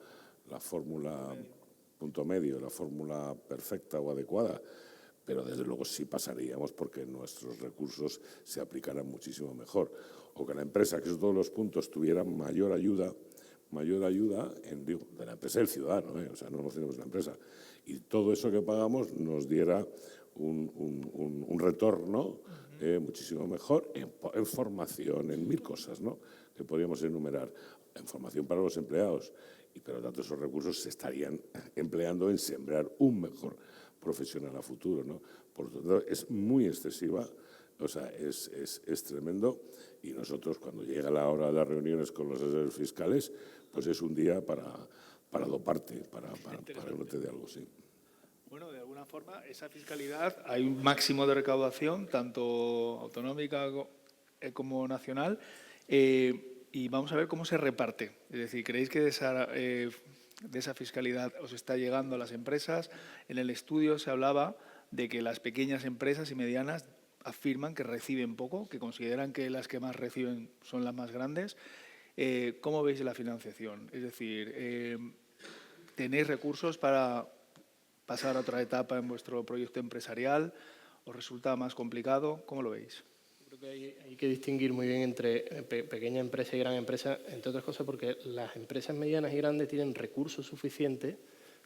fórmula punto medio, la fórmula perfecta o adecuada, pero desde luego sí pasaríamos porque nuestros recursos se aplicaran muchísimo mejor. O que la empresa, que esos todos los puntos, tuviera mayor ayuda de la empresa del ciudadano, ¿eh? O sea, no nos tenemos la empresa. Y todo eso que pagamos nos diera un retorno muchísimo mejor en formación, en 1000 cosas, ¿no?, que podríamos enumerar. En formación para los empleados, pero tanto esos recursos se estarían empleando en sembrar un mejor profesional a futuro, ¿no? Por lo tanto, es muy excesiva O sea, es tremendo. Y nosotros, cuando llega la hora de las reuniones con los asesores fiscales, pues es un día para doparte, para que no te dé algo, sí. Bueno, de alguna forma, esa fiscalidad, hay un máximo de recaudación, tanto autonómica como nacional, y vamos a ver cómo se reparte. Es decir, ¿creéis que de esa fiscalidad os está llegando a las empresas? En el estudio se hablaba de que las pequeñas empresas y medianas afirman que reciben poco, que consideran que las que más reciben son las más grandes. ¿Cómo veis la financiación? Es decir, ¿tenéis recursos para pasar a otra etapa en vuestro proyecto empresarial? ¿Os resulta más complicado? ¿Cómo lo veis? Creo que hay que distinguir muy bien entre pequeña empresa y gran empresa, entre otras cosas porque las empresas medianas y grandes tienen recursos suficientes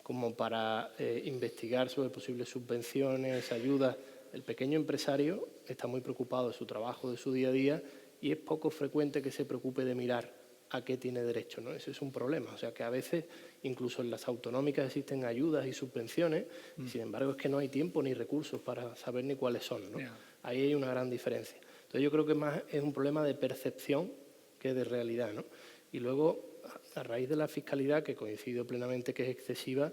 como para investigar sobre posibles subvenciones, ayudas. El pequeño empresario está muy preocupado de su trabajo, de su día a día, y es poco frecuente que se preocupe de mirar a qué tiene derecho, ¿no? Ese es un problema. O sea, que a veces, incluso en las autonómicas existen ayudas y subvenciones, y sin embargo es que no hay tiempo ni recursos para saber ni cuáles son, ¿no? Ahí hay una gran diferencia. Entonces yo creo que más es un problema de percepción que de realidad, ¿no? Y luego, a raíz de la fiscalidad, que coincido plenamente que es excesiva,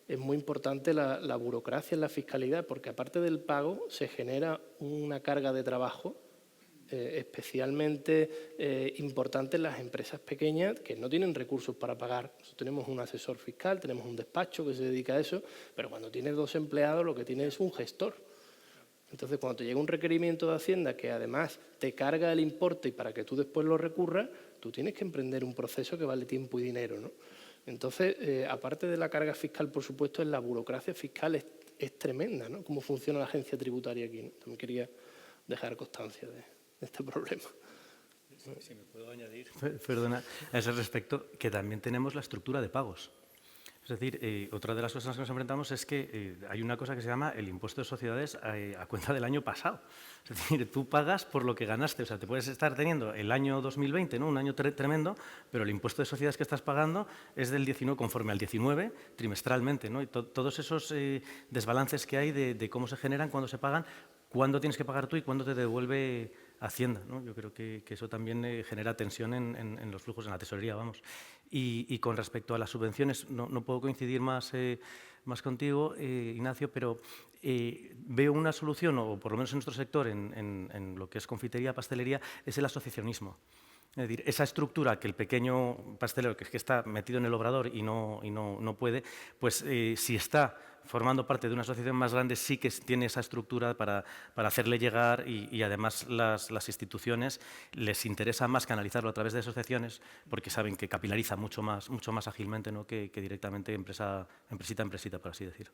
es muy importante la burocracia en la fiscalidad, porque aparte del pago se genera una carga de trabajo especialmente importante en las empresas pequeñas que no tienen recursos para pagar. Nosotros tenemos un asesor fiscal, tenemos un despacho que se dedica a eso, pero cuando tienes 2 empleados lo que tienes es un gestor. Entonces, cuando te llega un requerimiento de Hacienda que además te carga el importe y para que tú después lo recurras, tú tienes que emprender un proceso que vale tiempo y dinero, ¿no? Entonces, aparte de la carga fiscal, por supuesto, la burocracia fiscal es tremenda, ¿no? Cómo funciona la agencia tributaria aquí, ¿no? También quería dejar constancia de este problema. Si me puedo añadir, perdona, a ese respecto, que también tenemos la estructura de pagos. Es decir, otra de las cosas que nos enfrentamos es que hay una cosa que se llama el impuesto de sociedades a cuenta del año pasado. Es decir, tú pagas por lo que ganaste. O sea, te puedes estar teniendo el año 2020, ¿no? Un año tremendo, pero el impuesto de sociedades que estás pagando es del 19, conforme al 19, trimestralmente, ¿no? Y todos esos desbalances que hay de cómo se generan, cuándo se pagan, cuándo tienes que pagar tú y cuándo te devuelve Hacienda, ¿no? Yo creo que eso también genera tensión en los flujos, en la tesorería, vamos. Y con respecto a las subvenciones, no puedo coincidir más contigo, Ignacio, pero veo una solución, o por lo menos en nuestro sector, en lo que es confitería, pastelería, es el asociacionismo. Es decir, esa estructura que el pequeño pastelero, que es que está metido en el obrador y no puede, pues si está formando parte de una asociación más grande, sí que tiene esa estructura para hacerle llegar y además las instituciones les interesa más canalizarlo a través de asociaciones porque saben que capilariza mucho más ágilmente, ¿no? que directamente empresita, por así decir.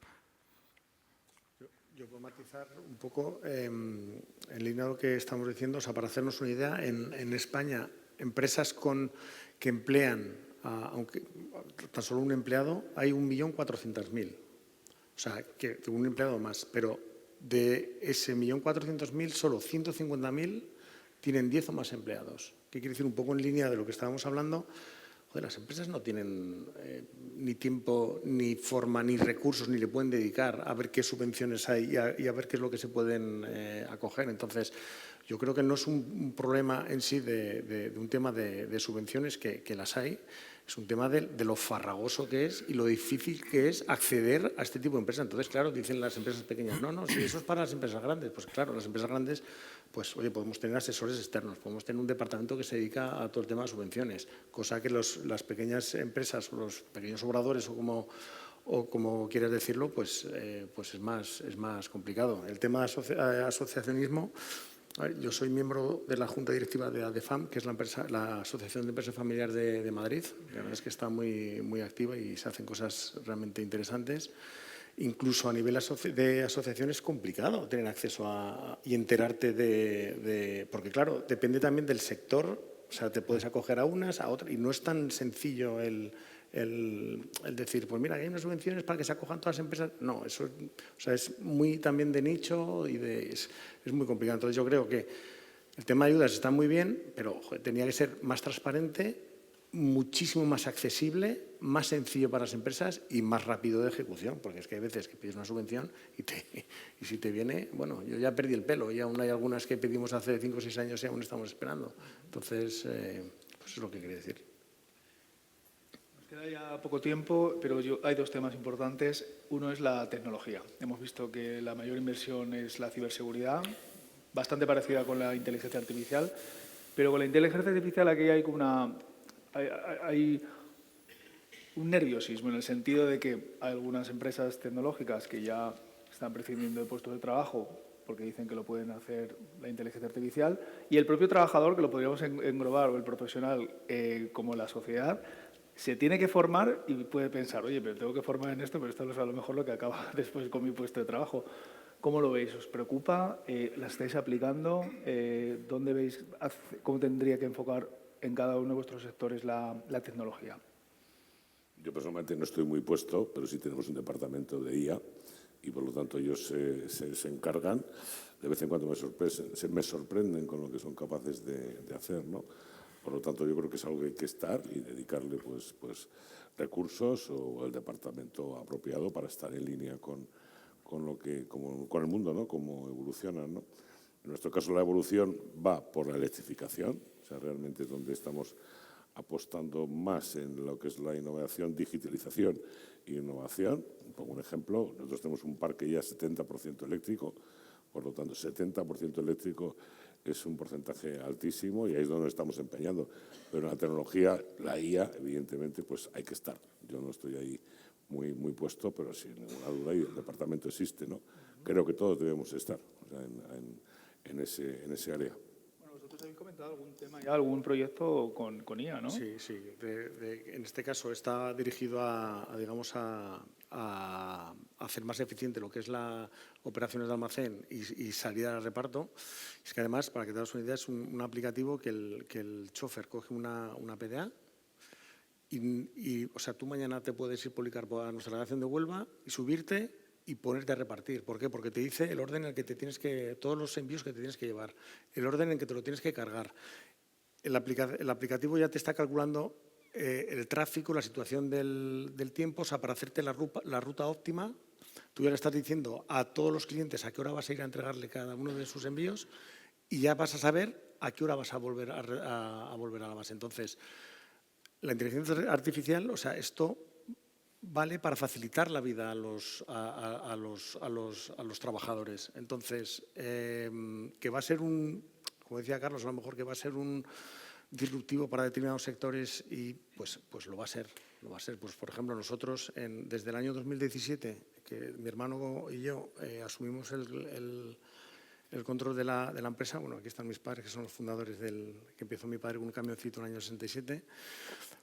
Yo puedo matizar un poco en línea de lo que estamos diciendo. O sea, para hacernos una idea, en España, empresas que emplean, aunque tan solo un empleado, hay 1.400.000. O sea, que un empleado más. Pero de ese 1.400.000, solo 150.000 tienen 10 o más empleados. ¿Qué quiere decir? Un poco en línea de lo que estábamos hablando. Joder, las empresas no tienen ni tiempo, ni forma, ni recursos, ni le pueden dedicar a ver qué subvenciones hay y a ver qué es lo que se pueden acoger. Entonces, yo creo que no es un problema en sí de un tema de subvenciones, que las hay. Es un tema de lo farragoso que es y lo difícil que es acceder a este tipo de empresas. Entonces, claro, dicen las empresas pequeñas, no, si eso es para las empresas grandes. Pues claro, las empresas grandes, pues oye, podemos tener asesores externos, podemos tener un departamento que se dedica a todo el tema de subvenciones, cosa que las pequeñas empresas o los pequeños obradores o como quieras decirlo, pues es más complicado. El tema de asociacionismo. Yo soy miembro de la Junta Directiva de ADEFAM, que es la Asociación de Empresas Familiares de Madrid. La verdad es que está muy activa y se hacen cosas realmente interesantes. Incluso a nivel de asociación es complicado tener acceso y enterarte porque claro, depende también del sector. O sea, te puedes acoger a unas, a otras, y no es tan sencillo el decir, pues mira, hay unas subvenciones para que se acojan todas las empresas. No, eso es muy también de nicho y es muy complicado. Entonces yo creo que el tema de ayudas está muy bien, pero joder, tenía que ser más transparente, muchísimo más accesible, más sencillo para las empresas y más rápido de ejecución, porque es que hay veces que pides una subvención y si te viene, bueno, yo ya perdí el pelo y aún hay algunas que pedimos hace 5 o 6 años y aún estamos esperando. Entonces, pues es lo que quería decir. Nos queda ya poco tiempo, pero hay dos temas importantes. Uno es la tecnología. Hemos visto que la mayor inversión es la ciberseguridad, bastante parecida con la inteligencia artificial, pero con la inteligencia artificial aquí hay como hay un nerviosismo en el sentido de que hay algunas empresas tecnológicas que ya están prescindiendo de puestos de trabajo porque dicen que lo pueden hacer la inteligencia artificial, y el propio trabajador, que lo podríamos englobar, o el profesional, como la sociedad, se tiene que formar y puede pensar, oye, pero tengo que formar en esto, pero esto es a lo mejor lo que acaba después con mi puesto de trabajo. ¿Cómo lo veis? ¿Os preocupa? ¿La estáis aplicando? ¿Dónde veis, cómo tendría que enfocar en cada uno de vuestros sectores la tecnología? Yo personalmente no estoy muy puesto, pero sí tenemos un departamento de IA y por lo tanto ellos se encargan. De vez en cuando me sorprenden con lo que son capaces de hacer, ¿no? Por lo tanto, yo creo que es algo que hay que estar y dedicarle pues recursos o el departamento apropiado para estar en línea con el mundo, ¿no? Cómo evolucionan, ¿no? En nuestro caso, la evolución va por la electrificación, o sea, realmente es donde estamos apostando más en lo que es la innovación, digitalización e innovación. Pongo un ejemplo, nosotros tenemos un parque ya 70% eléctrico, por lo tanto, 70% eléctrico es un porcentaje altísimo y ahí es donde estamos empeñando. Pero en la tecnología, la IA, evidentemente, pues hay que estar. Yo no estoy ahí muy puesto, pero sin ninguna duda, y el departamento existe, ¿no? Creo que todos debemos estar, o sea, en ese área. Bueno, vosotros habéis comentado algún tema ya, algún proyecto con IA, ¿no? Sí. En este caso está dirigido digamos, a hacer más eficiente lo que es las operaciones de almacén y salida de reparto. Es que además, para que te hagas una idea, es un aplicativo que el chofer coge una PDA y, o sea, tú mañana te puedes ir, Policarpo, a nuestra delegación de Huelva y subirte y ponerte a repartir. ¿Por qué? Porque te dice el orden en el que todos los envíos que te tienes que llevar, el orden en que te lo tienes que cargar. El aplicativo ya te está calculando el tráfico, la situación del tiempo, o sea, para hacerte la ruta óptima. Tú ya le estás diciendo a todos los clientes a qué hora vas a ir a entregarle cada uno de sus envíos y ya vas a saber a qué hora vas a volver a la base. Entonces, la inteligencia artificial, o sea, esto vale para facilitar la vida a los trabajadores. Entonces, que va a ser como decía Carlos, a lo mejor que va a ser un disruptivo para determinados sectores y pues lo va a ser. Pues, por ejemplo, nosotros desde el año 2017, que mi hermano y yo asumimos el control de la empresa, bueno, aquí están mis padres, que son los fundadores que empezó mi padre con un camioncito en el año 67,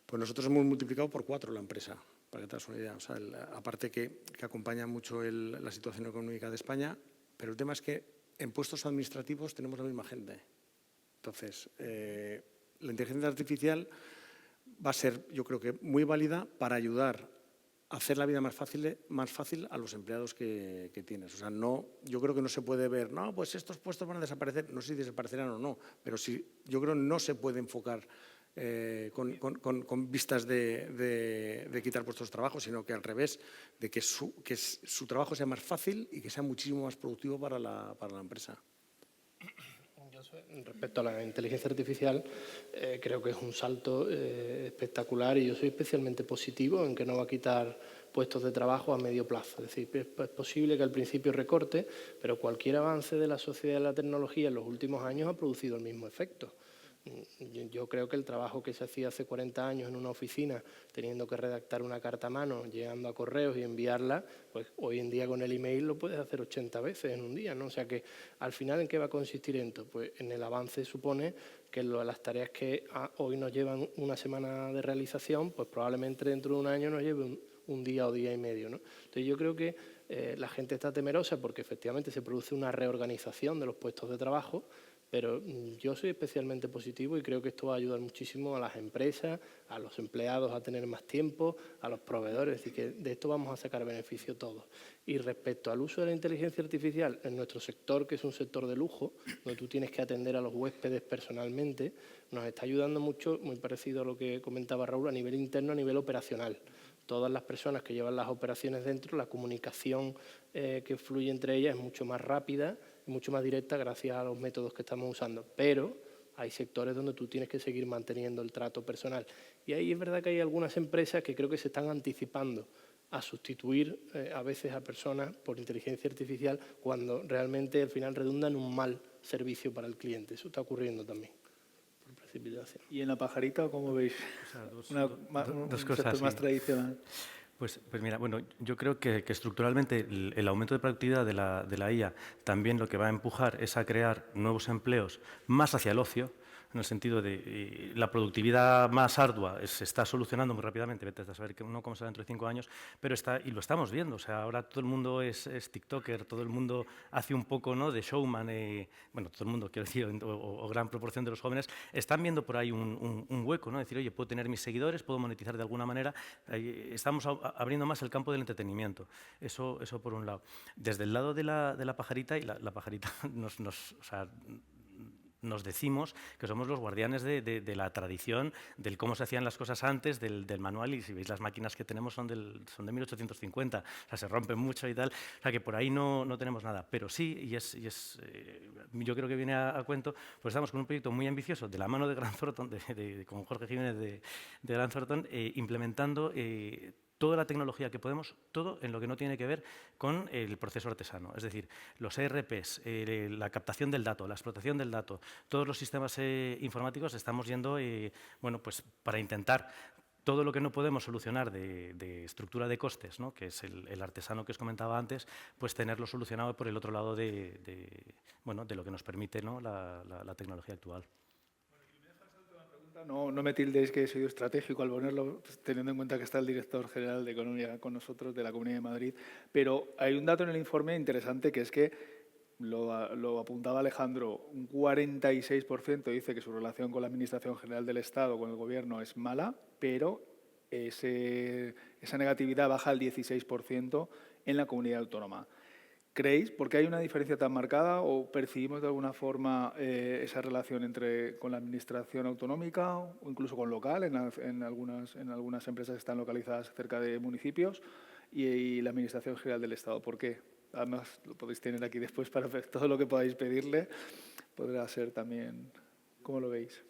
pues nosotros hemos multiplicado por 4 la empresa, para que te hagas una idea. O sea, aparte que acompaña mucho la situación económica de España, pero el tema es que en puestos administrativos tenemos la misma gente. Entonces, la inteligencia artificial va a ser, yo creo que, muy válida para ayudar a hacer la vida más fácil a los empleados que tienes. O sea, yo creo que no se puede ver, no, pues estos puestos van a desaparecer, no sé si desaparecerán o no, pero sí, yo creo que no se puede enfocar con vistas de quitar puestos de trabajo, sino que al revés, de que su trabajo sea más fácil y que sea muchísimo más productivo para la empresa. Respecto a la inteligencia artificial, creo que es un salto espectacular y yo soy especialmente positivo en que no va a quitar puestos de trabajo a medio plazo. Es decir, es posible que al principio recorte, pero cualquier avance de la sociedad y la tecnología en los últimos años ha producido el mismo efecto. Yo creo que el trabajo que se hacía hace 40 años en una oficina, teniendo que redactar una carta a mano, llegando a correos y enviarla, pues hoy en día con el email lo puedes hacer 80 veces en un día, ¿no? O sea que al final, ¿en qué va a consistir esto? Pues en el avance supone que las tareas que hoy nos llevan una semana de realización, pues probablemente dentro de un año nos lleve un día o día y medio, ¿no? Entonces yo creo que la gente está temerosa porque efectivamente se produce una reorganización de los puestos de trabajo, Pero yo soy especialmente positivo y creo que esto va a ayudar muchísimo a las empresas, a los empleados a tener más tiempo, a los proveedores, es decir, que de esto vamos a sacar beneficio todos. Y respecto al uso de la inteligencia artificial en nuestro sector, que es un sector de lujo, donde tú tienes que atender a los huéspedes personalmente, nos está ayudando mucho, muy parecido a lo que comentaba Raúl, a nivel interno, a nivel operacional. Todas las personas que llevan las operaciones dentro, la comunicación que fluye entre ellas es mucho más rápida, mucho más directa gracias a los métodos que estamos usando, pero hay sectores donde tú tienes que seguir manteniendo el trato personal. Y ahí es verdad que hay algunas empresas que creo que se están anticipando a sustituir a veces a personas por inteligencia artificial cuando realmente al final redunda en un mal servicio para el cliente. Eso está ocurriendo también. Por precipitación. ¿Y en la pajarita cómo veis? O sea, Un dos sector cosas, más sí. tradicional. Pues mira, bueno, yo creo que estructuralmente el aumento de productividad de la IA también lo que va a empujar es a crear nuevos empleos más hacia el ocio, en el sentido de la productividad más ardua se está solucionando muy rápidamente, vete a saber cómo será dentro de 5 años, pero y lo estamos viendo, o sea, ahora todo el mundo es tiktoker, todo el mundo hace un poco, ¿no?, de showman, bueno, todo el mundo, quiero decir, o gran proporción de los jóvenes, están viendo por ahí un hueco, ¿no?, decir, oye, puedo tener mis seguidores, puedo monetizar de alguna manera, estamos abriendo más el campo del entretenimiento, eso por un lado. Desde el lado de la pajarita, y la pajarita o sea, nos decimos que somos los guardianes de la tradición, del cómo se hacían las cosas antes, del manual, y si veis las máquinas que tenemos son de 1850, o sea, se rompen mucho y tal, o sea, que por ahí no tenemos nada, pero sí, yo creo que viene a cuento, pues estamos con un proyecto muy ambicioso de la mano de Grant Thornton, con Jorge Jiménez de Grant Thornton, implementando toda la tecnología que podemos, todo en lo que no tiene que ver con el proceso artesano. Es decir, los ERPs, la captación del dato, la explotación del dato, todos los sistemas informáticos estamos yendo, bueno, pues para intentar todo lo que no podemos solucionar de estructura de costes, ¿no?, que es el artesano que os comentaba antes, pues tenerlo solucionado por el otro lado bueno, de lo que nos permite, ¿no?, la tecnología actual. No me tildéis que he sido estratégico al ponerlo, teniendo en cuenta que está el director general de Economía con nosotros, de la Comunidad de Madrid, pero hay un dato en el informe interesante, que es que, lo apuntaba Alejandro, un 46% dice que su relación con la Administración General del Estado, con el Gobierno, es mala, pero esa negatividad baja al 16% en la comunidad autónoma. ¿Creéis, porque hay una diferencia tan marcada, o percibimos de alguna forma esa relación con la administración autonómica o incluso con local, en algunas empresas que están localizadas cerca de municipios, y la Administración General del Estado? ¿Por qué? Además, lo podéis tener aquí después para ver todo lo que podáis pedirle. Podrá ser también. ¿Cómo lo veis?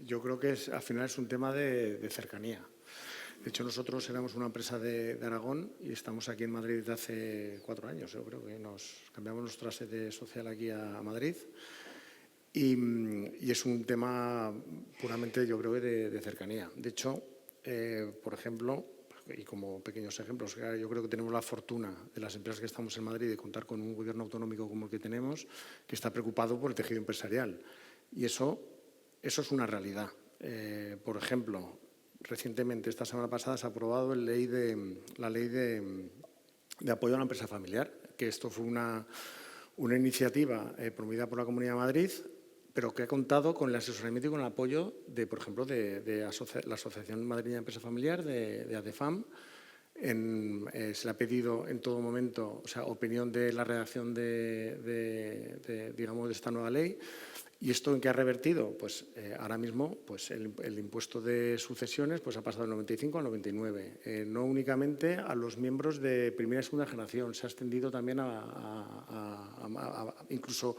Yo creo que al final es un tema de cercanía. De hecho, nosotros éramos una empresa de Aragón y estamos aquí en Madrid desde hace 4 años. Yo creo que nos cambiamos nuestra sede social aquí a Madrid. Y es un tema puramente, yo creo, de cercanía. De hecho, por ejemplo, y como pequeños ejemplos, yo creo que tenemos la fortuna de las empresas que estamos en Madrid de contar con un gobierno autonómico como el que tenemos, que está preocupado por el tejido empresarial. Y eso es una realidad. Por ejemplo, recientemente, esta semana pasada, se ha aprobado la ley de apoyo a la empresa familiar, que esto fue una iniciativa promovida por la Comunidad de Madrid, pero que ha contado con el asesoramiento y con el apoyo por ejemplo, de la Asociación Madrileña de Empresa Familiar, de ADEFAM. Se le ha pedido en todo momento, o sea, opinión de la redacción digamos, de esta nueva ley. ¿Y esto en qué ha revertido? Pues ahora mismo pues el impuesto de sucesiones pues ha pasado del 95 al 99. No únicamente a los miembros de primera y segunda generación, se ha extendido también incluso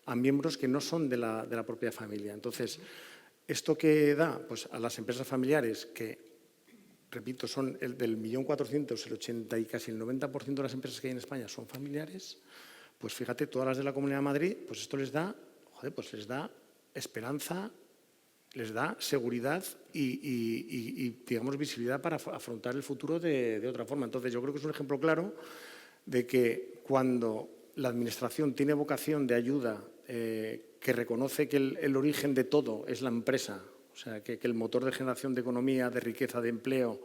a miembros que no son de la propia familia. Entonces, ¿esto qué da? Pues a las empresas familiares que, repito, son del 1.400.000, el 80 y casi el 90% de las empresas que hay en España son familiares, pues fíjate, todas las de la Comunidad de Madrid, pues esto les da esperanza, les da seguridad y digamos, visibilidad para afrontar el futuro de otra forma. Entonces, yo creo que es un ejemplo claro de que cuando la Administración tiene vocación de ayuda, que reconoce que el origen de todo es la empresa, o sea, que el motor de generación de economía, de riqueza, de empleo,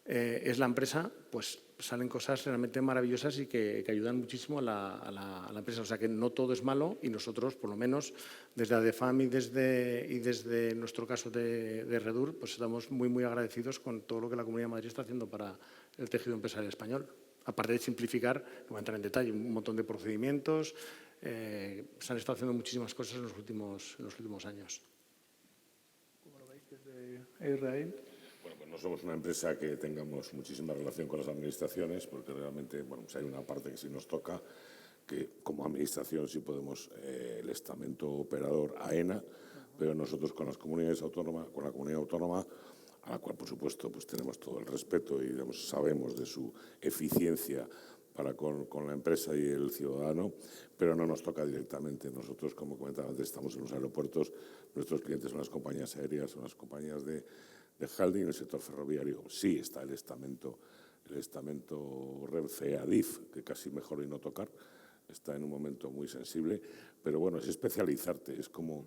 es la empresa, pues salen cosas realmente maravillosas y que ayudan muchísimo a la empresa. O sea que no todo es malo y nosotros, por lo menos, desde ADEFAM y desde nuestro caso de Redur, pues estamos muy, muy agradecidos con todo lo que la Comunidad de Madrid está haciendo para el tejido empresarial español. Aparte de simplificar, no voy a entrar en detalle, un montón de procedimientos, se han estado haciendo muchísimas cosas en los últimos años. ¿Cómo lo veis desde Israel? Bueno, pues no somos una empresa que tengamos muchísima relación con las administraciones, porque realmente, bueno, pues hay una parte que sí nos toca, que como administración sí podemos, el estamento operador AENA, pero nosotros con las comunidades autónomas, con la comunidad autónoma, a la cual, por supuesto, pues tenemos todo el respeto y digamos, sabemos de su eficiencia para con la empresa y el ciudadano, pero no nos toca directamente. Nosotros, como comentaba antes, estamos en los aeropuertos, nuestros clientes son las compañías aéreas, son las compañías de holding, en el sector ferroviario. Sí está el estamento Renfe Adif, que casi mejor y no tocar, está en un momento muy sensible, pero bueno, es especializarte, es como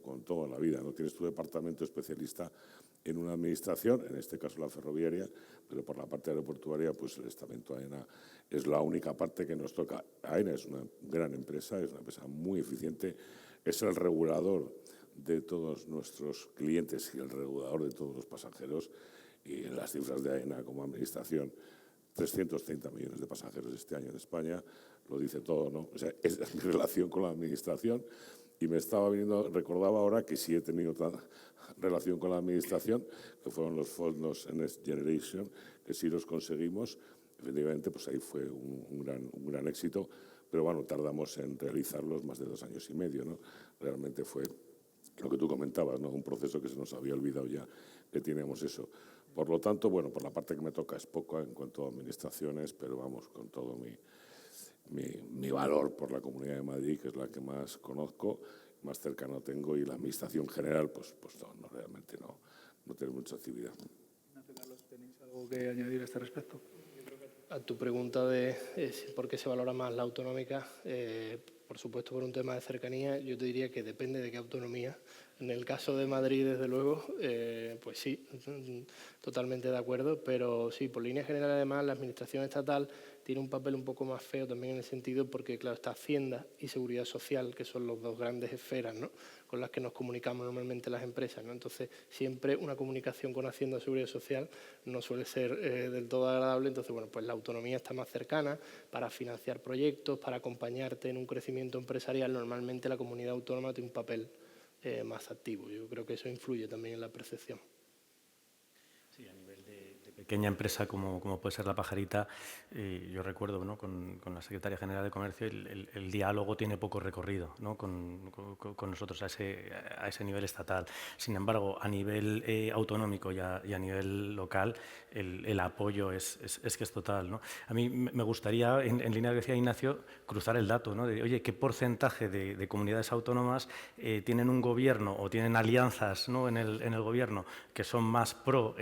con toda la vida, ¿no? Tienes tu departamento especialista en una administración, en este caso la ferroviaria, pero por la parte aeroportuaria, pues el estamento AENA es la única parte que nos toca. AENA es una gran empresa, es una empresa muy eficiente, es el regulador de todos nuestros clientes y el regulador de todos los pasajeros, y en las cifras de AENA como administración, 330 millones de pasajeros este año en España, lo dice todo, ¿no? O sea, es mi relación con la administración y me estaba viniendo, recordaba ahora que sí he tenido otra relación con la administración, que fueron los fondos Next Generation, que sí los conseguimos, efectivamente, pues ahí fue un gran éxito, pero bueno, tardamos en realizarlos más de 2 años y medio, ¿no? Realmente fue lo que tú comentabas, ¿no? Un proceso que se nos había olvidado ya que teníamos eso. Por lo tanto, bueno, por la parte que me toca es poca en cuanto a administraciones, pero vamos, con todo mi valor por la Comunidad de Madrid, que es la que más conozco, más cercano tengo, y la administración general, pues no realmente no tiene mucha actividad. Carlos, ¿tenéis algo que añadir a este respecto? A tu pregunta de por qué se valora más la autonómica, por supuesto por un tema de cercanía, yo te diría que depende de qué autonomía. En el caso de Madrid, desde luego, pues sí, totalmente de acuerdo, pero sí, por línea general, además, la administración estatal tiene un papel un poco más feo también en el sentido porque, claro, está Hacienda y Seguridad Social, que son las dos grandes esferas, ¿no?, con las que nos comunicamos normalmente las empresas, ¿no? Entonces, siempre una comunicación con Hacienda y Seguridad Social no suele ser del todo agradable. Entonces, bueno, pues la autonomía está más cercana para financiar proyectos, para acompañarte en un crecimiento empresarial. Normalmente la comunidad autónoma tiene un papel más activo. Yo creo que eso influye también en la percepción. Sí, a nivel de pequeña empresa como puede ser La Pajarita, yo recuerdo, ¿no?, con la Secretaria General de Comercio, el diálogo tiene poco recorrido, ¿no?, con nosotros a ese nivel estatal. Sin embargo, a nivel autonómico y a nivel local, el apoyo es que es total, ¿no? A mí me gustaría, en línea de lo que decía Ignacio, cruzar el dato, ¿no?, de, oye, ¿qué porcentaje de comunidades autónomas tienen un gobierno o tienen alianzas, ¿no?, en el gobierno que son más pro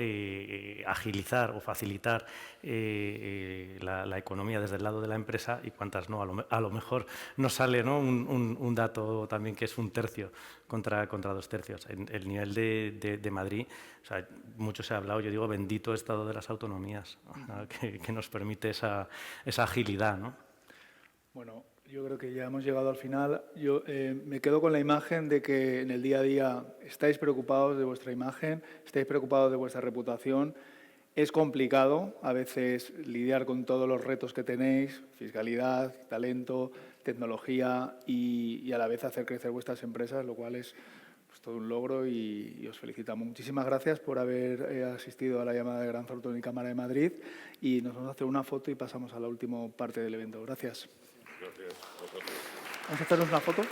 agilizar o facilitar la economía desde el lado de la empresa, y cuántas no? A lo mejor nos sale, ¿no?, un dato también que es 1/3 contra 2/3. El nivel de Madrid, o sea, mucho se ha hablado, yo digo, bendito estado de las autonomías, o sea, que nos permite esa agilidad, ¿no? Bueno, yo creo que ya hemos llegado al final. Yo me quedo con la imagen de que en el día a día estáis preocupados de vuestra imagen, estáis preocupados de vuestra reputación. Es complicado a veces lidiar con todos los retos que tenéis, fiscalidad, talento, tecnología y a la vez hacer crecer vuestras empresas, lo cual es pues, todo un logro y os felicitamos. Muchísimas gracias por haber asistido a la llamada de Gran Fortuna y Cámara de Madrid, y nos vamos a hacer una foto y pasamos a la última parte del evento. Gracias. Gracias. Vamos a hacernos una foto.